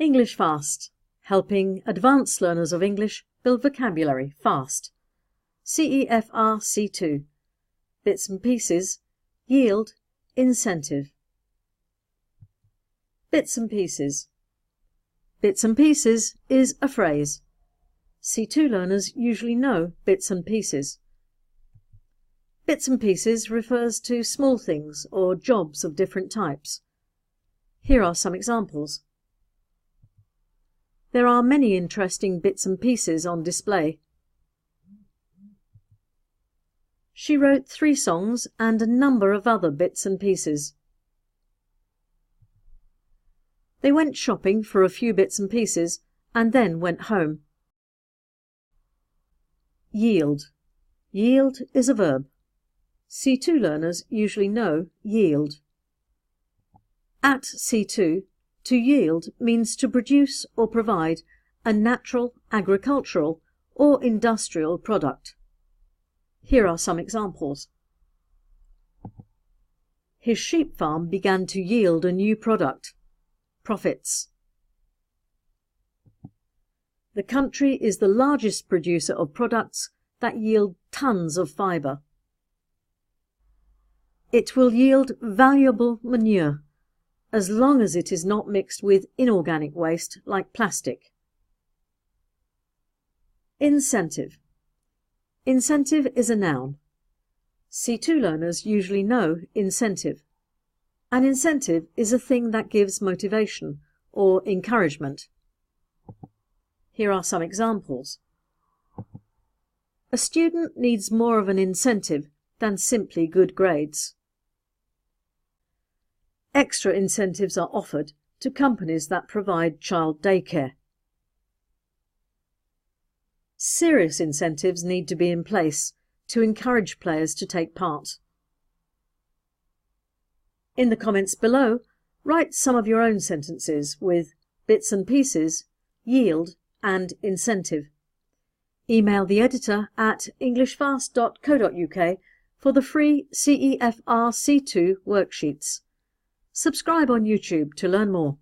English Fast, helping advanced learners of English build vocabulary fast. CEFR C2, bits and pieces, yield, incentive. Bits and pieces. Bits and pieces is a phrase. C2 learners usually know bits and pieces. Bits and pieces refers to small things or jobs of different types. Here are some examples. There are many interesting bits and pieces on display. She wrote 3 songs and a number of other bits and pieces. They went shopping for a few bits and pieces and then went home. Yield. Yield is a verb. C2 learners usually know yield. At C2, to yield means to produce or provide a natural, agricultural or industrial product. Here are some examples. His sheep farm began to yield a new product. Profits. The country is the largest producer of products that yield tons of fibre. It will yield valuable manure, as long as it is not mixed with inorganic waste like plastic. Incentive. Incentive is a noun. C2 learners usually know incentive. An incentive is a thing that gives motivation or encouragement. Here are some examples. A student needs more of an incentive than simply good grades. Extra incentives are offered to companies that provide child daycare. Serious incentives need to be in place to encourage players to take part. In the comments below, write some of your own sentences with bits and pieces, yield and incentive. Email the editor at englishfast.co.uk for the free CEFR C2 worksheets. Subscribe on YouTube to learn more.